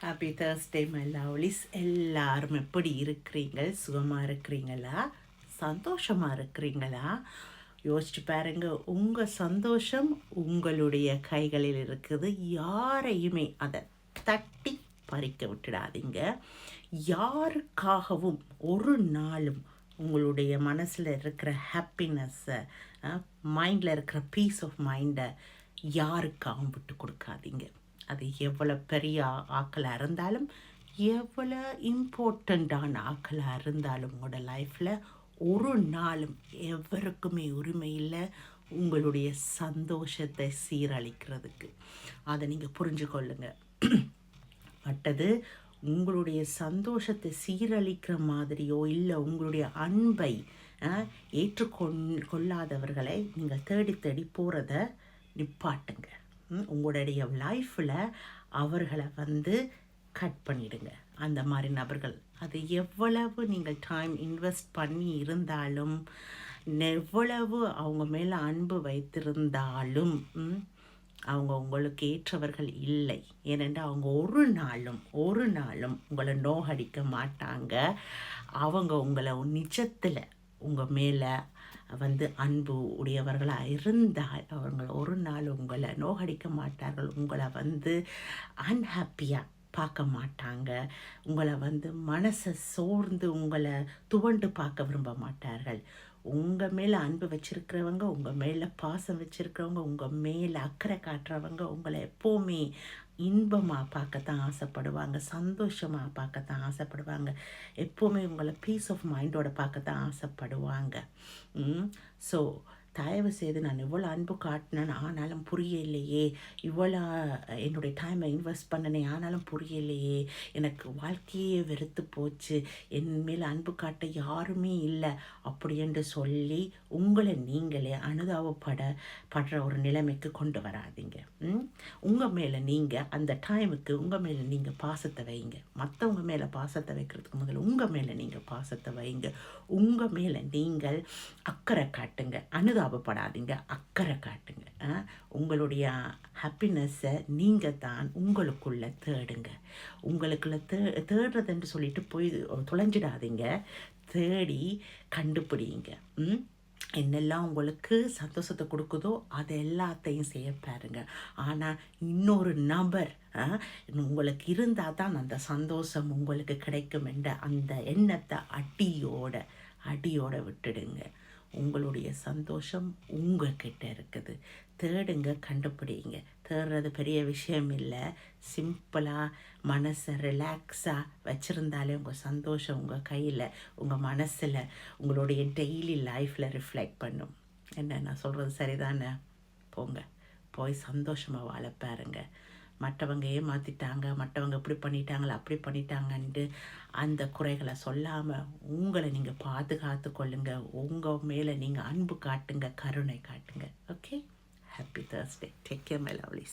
Happy Thursday my lovelies. எல்லாரும் எப்படி இருக்கிறீங்க? சுகமாக இருக்கிறீங்களா? சந்தோஷமாக இருக்கிறீங்களா? யோசிச்சு பாருங்க. உங்கள் சந்தோஷம் உங்களுடைய கைகளில் இருக்குது. யாரையுமே அதை தட்டி பறிக்க விட்டுடாதீங்க. யாருக்காகவும் ஒரு நாளும் உங்களுடைய மனசில் இருக்கிற ஹாப்பினஸ்ஸை, மைண்டில் இருக்கிற பீஸ் ஆஃப் மைண்டை யாருக்காகவும் விட்டு கொடுக்காதீங்க. அது எவ்வளோ பெரிய ஆக்களாக இருந்தாலும், எவ்வளோ இம்பார்ட்டண்ட்டான ஆக்களாக இருந்தாலும், உங்களோட லைஃப்பில் ஒரு நாளும் எவருக்குமே உரிமை இல்லை உங்களுடைய சந்தோஷத்தை சீரழிக்கிறதுக்கு. அதை நீங்கள் புரிஞ்சு கொள்ளுங்க. மற்றது உங்களுடைய சந்தோஷத்தை சீரழிக்கிற மாதிரியோ இல்லை உங்களுடைய அன்பை ஏற்றுக்கொள்ளாதவர்களை நீங்கள் தேடி தேடி போகிறத நிப்பாட்டுங்க. உங்களுடைய லைஃப்பில் அவர்களை கட் பண்ணிடுங்க. அந்த மாதிரி நபர்கள், அது எவ்வளவு நீங்கள் டைம் இன்வெஸ்ட் பண்ணி இருந்தாலும், எவ்வளவு அவங்க மேலே அன்பு வைத்திருந்தாலும் அவங்க உங்களுக்கு ஏற்றவர்கள் இல்லை. ஏனென்றால் அவங்க ஒரு நாளும் உங்களை நோகடிக்க மாட்டாங்க. அவங்க உங்களை நிஜத்தில் உங்கள் மேலே அன்பு உடையவர்களாக இருந்தால் அவங்க ஒரு நாள் உங்களை நோகடிக்க மாட்டார்கள். உங்களை அன்ஹாப்பியாக பார்க்க மாட்டாங்க. உங்களை மனசை சோர்ந்து உங்களை துவண்டு பார்க்க விரும்ப மாட்டார்கள். உங்கள் மேலே அன்பு வச்சுருக்கிறவங்க, உங்கள் மேலே பாசம் வச்சுருக்கிறவங்க, உங்கள் மேலே அக்கறை காட்டுறவங்க உங்களை எப்போவுமே இன்பமாக பார்க்கத்தான் ஆசைப்படுவாங்க, சந்தோஷமாக பார்க்கத்தான் ஆசைப்படுவாங்க, எப்போவுமே உங்களை பீஸ் ஆஃப் மைண்டோட பார்க்கத்தான் ஆசைப்படுவாங்க. ஸோ தயவு செய்து நான் இவ்வளோ அன்பு காட்டினேன் ஆனாலும் புரியலையே, இவ்வளோ என்னுடைய டைமை இன்வெஸ்ட் பண்ணினேன் ஆனாலும் புரியலையே, எனக்கு வாழ்க்கையே வெறுத்து போச்சு, என் மேலே அன்பு காட்ட யாருமே இல்லை அப்படி என்று சொல்லி உங்களை நீங்களே அனுதாபப்படுற ஒரு நிலைமைக்கு கொண்டு வராதிங்க. உங்கள் மேலே நீங்கள் அந்த டைமுக்கு உங்கள் மேலே நீங்கள் பாசத்தை வைங்க. மற்றவங்க மேலே பாசத்தை வைக்கிறதுக்கு முதல்ல உங்கள் மேலே நீங்கள் பாசத்தை வைங்க. உங்கள் மேலே நீங்கள் அக்கறை காட்டுங்க. அனுதாபப்படாதீங்க, அக்கறை காட்டுங்க. உங்களுடைய ஹாப்பினஸ்ஸை நீங்கள் தான் உங்களுக்குள்ளே தேடுங்க. உங்களுக்குள்ள தேடுறதுன்னு சொல்லிட்டு போய் தொலைஞ்சிடாதீங்க. தேடி கண்டுபிடிங்க. என்னெல்லாம் உங்களுக்கு சந்தோஷத்தை கொடுக்குதோ அதை எல்லாத்தையும் செய்ய பாருங்க. ஆனால் இன்னொரு நபர் உங்களுக்கு இருந்தால் தான் அந்த சந்தோஷம் உங்களுக்கு கிடைக்கும் என்ற அந்த எண்ணத்தை அடியோட விட்டுடுங்க. உங்களுடைய சந்தோஷம் உங்ககிட்ட இருக்குது. தேடுங்க, கண்டுபிடிங்க. தேடுறது பெரிய விஷயம் இல்லை. சிம்பிளாக மனசை ரிலாக்ஸாக வச்சுருந்தாலே உங்கள் சந்தோஷம் உங்கள் கையில், உங்கள் மனசில், உங்களுடைய டெய்லி லைஃப்பில் ரிஃப்ளெக்ட் பண்ணும். என்ன நான் சொல்கிறது சரிதானே? போய் சந்தோஷமாக வாழ பாருங்க. மற்றவங்க ஏமாற்றிட்டாங்க, மற்றவங்க இப்படி பண்ணிட்டாங்களா அப்படி பண்ணிட்டாங்கன்ட்டு அந்த குறைகளை சொல்லாமல் உங்களை நீங்கள் பாதுகாத்து கொள்ளுங்க. உங்கள் மேலே நீங்கள் அன்பு காட்டுங்க, கருணை காட்டுங்க. Okay, happy Thursday. Take care my lovelies.